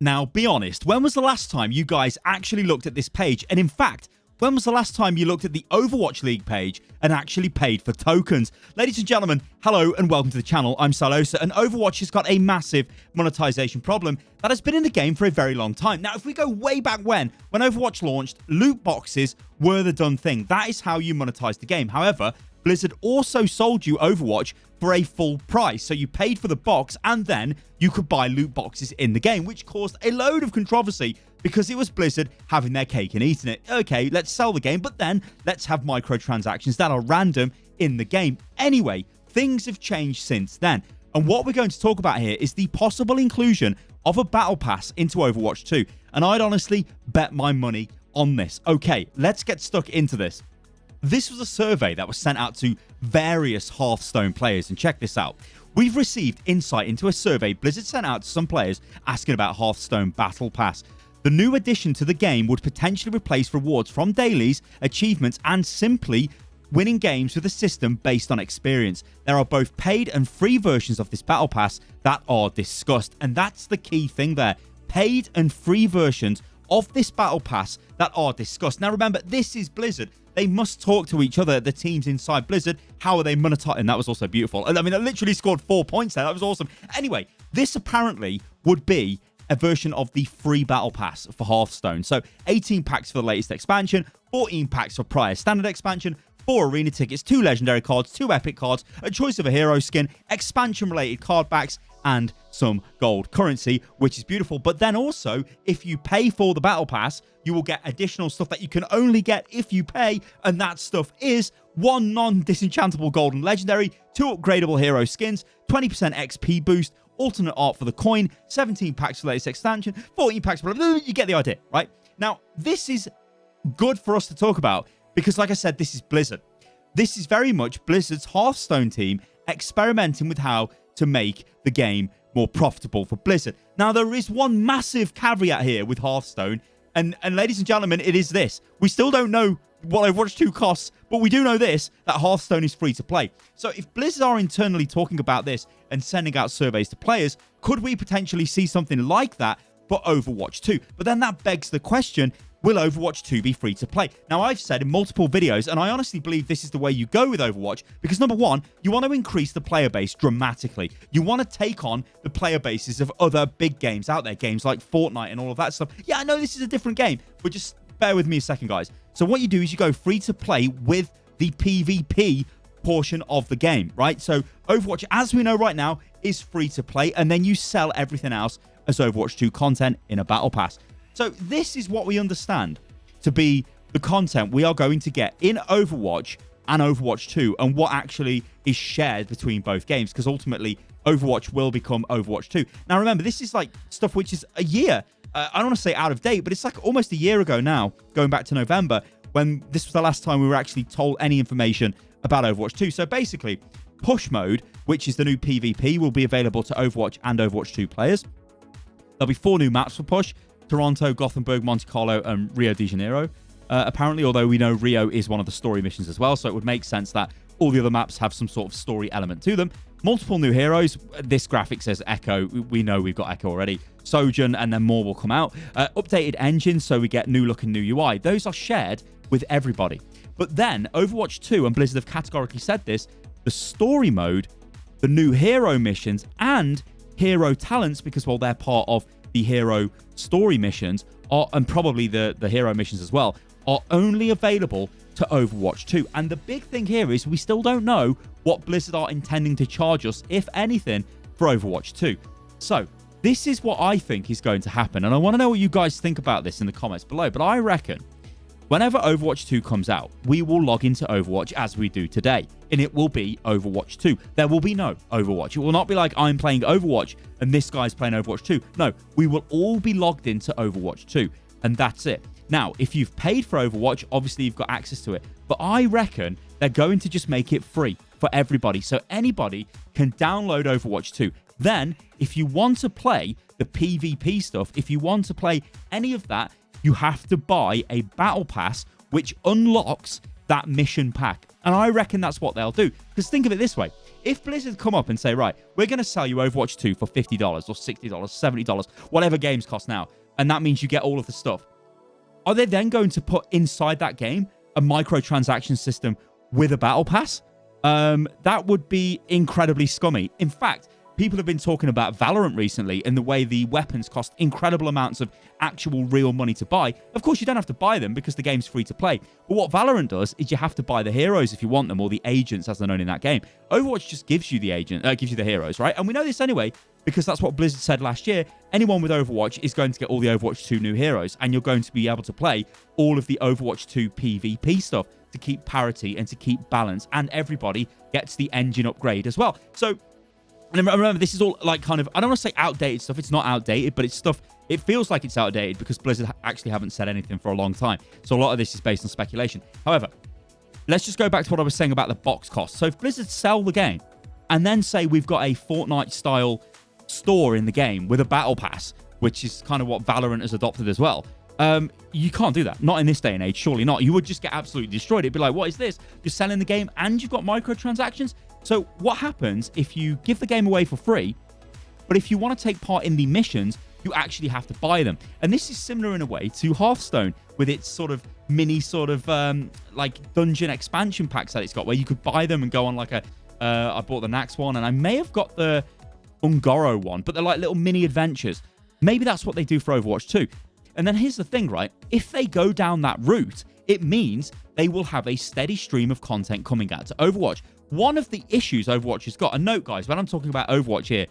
Now, be honest, when was the last time you guys actually looked at this page? And in fact, when was the last time you looked at the Overwatch League page and actually paid for tokens? Ladies and gentlemen, hello and welcome to the channel. I'm Stylosa, and Overwatch has got a massive monetization problem that has been in the game for a very long time. Now, if we go way back when Overwatch launched, loot boxes were the done thing. That is how you monetize the game. However, Blizzard also sold you Overwatch for a full price. So you paid for the box and then you could buy loot boxes in the game, which caused a load of controversy because it was Blizzard having their cake and eating it. Okay, let's sell the game, but then let's have microtransactions that are random in the game. Anyway, things have changed since then. And what we're going to talk about here is the possible inclusion of a battle pass into Overwatch 2. And I'd honestly bet my money on this. Okay, let's get stuck into this. This was a survey that was sent out to various Hearthstone players, and check this out. We've received insight into a survey Blizzard sent out to some players asking about Hearthstone Battle Pass. The new addition to the game would potentially replace rewards from dailies, achievements, and simply winning games with a system based on experience. There are both paid and free versions of this Battle Pass that are discussed, and that's the key thing there. Paid and free versions of this Battle Pass that are discussed. Now remember, this is Blizzard. They must talk to each other, the teams inside Blizzard. How are they monetizing? And that was also beautiful. I mean, I literally scored 4 points there. That was awesome. Anyway, this apparently would be a version of the free Battle Pass for Hearthstone. So 18 packs for the latest expansion, 14 packs for prior standard expansion, 4 arena tickets, 2 legendary cards, 2 epic cards, a choice of a hero skin, expansion related card backs, and some gold currency, which is beautiful. But then also, if you pay for the battle pass, you will get additional stuff that you can only get if you pay, and that stuff is 1 non-disenchantable golden legendary, 2 upgradable hero skins, 20% XP boost, alternate art for the coin, 17 packs for latest expansion, 14 packs for... You get the idea, right? Now, this is good for us to talk about because, like I said, this is Blizzard. This is very much Blizzard's Hearthstone team experimenting with how to make the game more profitable for Blizzard. Now, there is one massive caveat here with Hearthstone, and ladies and gentlemen, it is this. We still don't know what Overwatch 2 costs, but we do know this, that Hearthstone is free to play. So if Blizzard are internally talking about this and sending out surveys to players, could we potentially see something like that for Overwatch 2? But then that begs the question, will Overwatch 2 be free to play? Now, I've said in multiple videos, and I honestly believe this is the way you go with Overwatch, because number one, you want to increase the player base dramatically. You want to take on the player bases of other big games out there, games like Fortnite and all of that stuff. Yeah, I know this is a different game, but just bear with me a second, guys. So what you do is you go free to play with the PvP portion of the game, right? So Overwatch, as we know right now, is free to play, and then you sell everything else as Overwatch 2 content in a battle pass. So this is what we understand to be the content we are going to get in Overwatch and Overwatch 2, and what actually is shared between both games, because ultimately Overwatch will become Overwatch 2. Now remember, this is like stuff which is a year, I don't want to say out of date, but it's like almost a year ago now, going back to November, when this was the last time we were actually told any information about Overwatch 2. So basically, Push Mode, which is the new PvP, will be available to Overwatch and Overwatch 2 players. There'll be 4 new maps for Push: Toronto, Gothenburg, Monte Carlo, and Rio de Janeiro. Apparently, although we know Rio is one of the story missions as well, so it would make sense that all the other maps have some sort of story element to them. Multiple new heroes. This graphic says Echo. We know we've got Echo already. Sojourn, and then more will come out. Updated engines, so we get new look and new UI. Those are shared with everybody. But then, Overwatch 2, and Blizzard have categorically said this, the story mode, the new hero missions, and hero talents, because, well, they're part of the hero story missions, and probably the hero missions as well, are only available to Overwatch 2. And the big thing here is we still don't know what Blizzard are intending to charge us, if anything, for Overwatch 2. So this is what I think is going to happen, and I want to know what you guys think about this in the comments below. But I reckon whenever Overwatch 2 comes out, we will log into Overwatch as we do today, and it will be Overwatch 2. There will be no Overwatch. It will not be like I'm playing Overwatch and this guy's playing Overwatch 2. No, we will all be logged into Overwatch 2, and that's it. Now, if you've paid for Overwatch, obviously you've got access to it, but I reckon they're going to just make it free for everybody, so anybody can download Overwatch 2. Then, if you want to play the PvP stuff, if you want to play any of that, you have to buy a battle pass which unlocks that mission pack. And I reckon that's what they'll do. Because think of it this way. If Blizzard come up and say, right, we're going to sell you Overwatch 2 for $50 or $60, $70, whatever games cost now, and that means you get all of the stuff, are they then going to put inside that game a microtransaction system with a battle pass? That would be incredibly scummy. In fact, people have been talking about Valorant recently and the way the weapons cost incredible amounts of actual real money to buy. Of course, you don't have to buy them because the game's free to play. But what Valorant does is you have to buy the heroes if you want them, or the agents as they're known in that game. Overwatch just gives you the gives you the heroes, right? And we know this anyway because that's what Blizzard said last year. Anyone with Overwatch is going to get all the Overwatch 2 new heroes, and you're going to be able to play all of the Overwatch 2 PvP stuff to keep parity and to keep balance, and everybody gets the engine upgrade as well. So, and remember, this is all like kind of, I don't want to say outdated stuff. It's not outdated, but it's stuff, it feels like it's outdated because Blizzard actually haven't said anything for a long time. So a lot of this is based on speculation. However, let's just go back to what I was saying about the box cost. So if Blizzard sell the game and then say we've got a Fortnite-style store in the game with a battle pass, which is kind of what Valorant has adopted as well, you can't do that. Not in this day and age, surely not. You would just get absolutely destroyed. It'd be like, what is this? You're selling the game and you've got microtransactions? So what happens if you give the game away for free, but if you want to take part in the missions, you actually have to buy them? And this is similar in a way to Hearthstone with its sort of mini sort of like dungeon expansion packs that it's got, where you could buy them and go on like a, I bought the Nax one and I may have got the Ungoro one, but they're like little mini adventures. Maybe that's what they do for Overwatch 2. And then here's the thing, right? If they go down that route, it means they will have a steady stream of content coming out to Overwatch. One of the issues Overwatch has got, and note guys, when I'm talking about Overwatch here,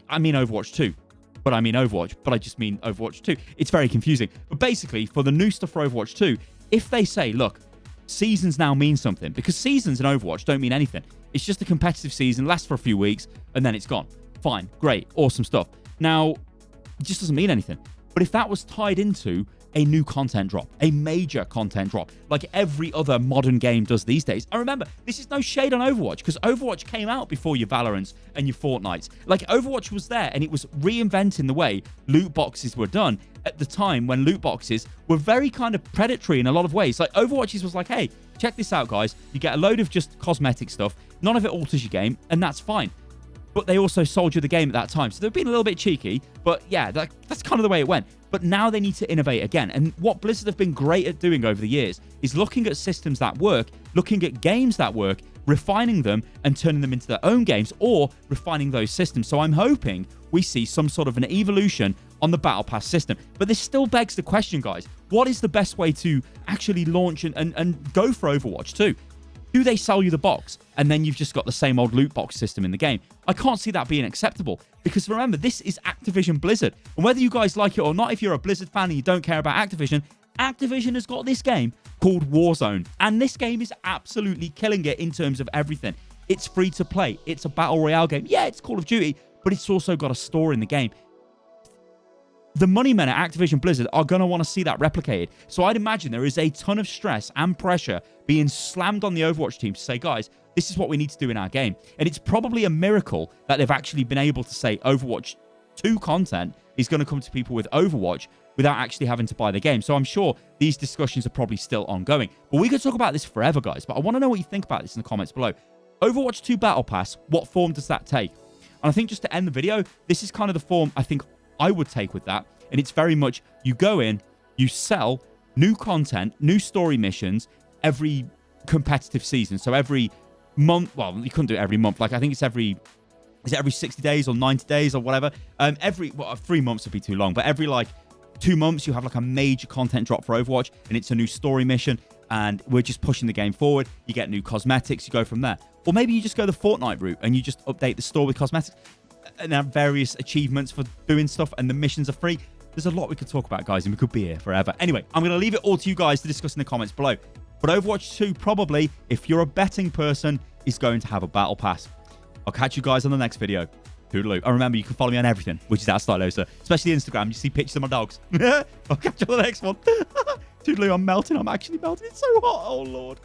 I mean Overwatch 2, but I mean Overwatch, but I just mean Overwatch 2. It's very confusing. But basically, for the new stuff for Overwatch 2, if they say, look, seasons now mean something, because seasons in Overwatch don't mean anything. It's just a competitive season, lasts for a few weeks, and then it's gone. Fine, great, awesome stuff. Now, it just doesn't mean anything. But if that was tied into a new content drop, a major content drop, like every other modern game does these days. And remember, this is no shade on Overwatch, because Overwatch came out before your Valorants and your Fortnites. Like, Overwatch was there, and it was reinventing the way loot boxes were done at the time when loot boxes were very kind of predatory in a lot of ways. Like, Overwatch was like, hey, check this out, guys. You get a load of just cosmetic stuff. None of it alters your game, and that's fine. But they also sold you the game at that time. So they've been a little bit cheeky, but yeah, that's kind of the way it went. But now they need to innovate again. And what Blizzard have been great at doing over the years is looking at systems that work, looking at games that work, refining them and turning them into their own games, or refining those systems. So I'm hoping we see some sort of an evolution on the Battle Pass system. But this still begs the question, guys, what is the best way to actually launch and go for Overwatch 2? Do they sell you the box and then you've just got the same old loot box system in the game? I can't see that being acceptable, because remember, this is Activision Blizzard. And whether you guys like it or not, if you're a Blizzard fan and you don't care about Activision, Activision has got this game called Warzone. And this game is absolutely killing it in terms of everything. It's free to play. It's a battle royale game. Yeah, it's Call of Duty, but it's also got a store in the game. The money men at Activision Blizzard are going to want to see that replicated. So I'd imagine there is a ton of stress and pressure being slammed on the Overwatch team to say, guys, this is what we need to do in our game. And it's probably a miracle that they've actually been able to say Overwatch 2 content is going to come to people with Overwatch without actually having to buy the game. So I'm sure these discussions are probably still ongoing. But we could talk about this forever, guys. But I want to know what you think about this in the comments below. Overwatch 2 Battle Pass, what form does that take? And I think just to end the video, this is kind of the form I think I would take with that. And it's very much, you go in, you sell new content, new story missions every competitive season. So every month, well, you couldn't do it every month. Like, I think it's every 60 days or 90 days or whatever. 3 months would be too long, but every like 2 months, you have like a major content drop for Overwatch, and it's a new story mission, and we're just pushing the game forward. You get new cosmetics, you go from there. Or maybe you just go the Fortnite route and you just update the store with cosmetics and have various achievements for doing stuff, and the missions are free. There's a lot we could talk about, guys, and we could be here forever. Anyway, I'm going to leave it all to you guys to discuss in the comments below. But Overwatch 2, probably, if you're a betting person, is going to have a battle pass. I'll catch you guys on the next video. Toodaloo. And remember, you can follow me on everything, which is at Stylosa, especially Instagram. You see pictures of my dogs. I'll catch you on the next one. Toodaloo, I'm melting. I'm actually melting. It's so hot. Oh, Lord.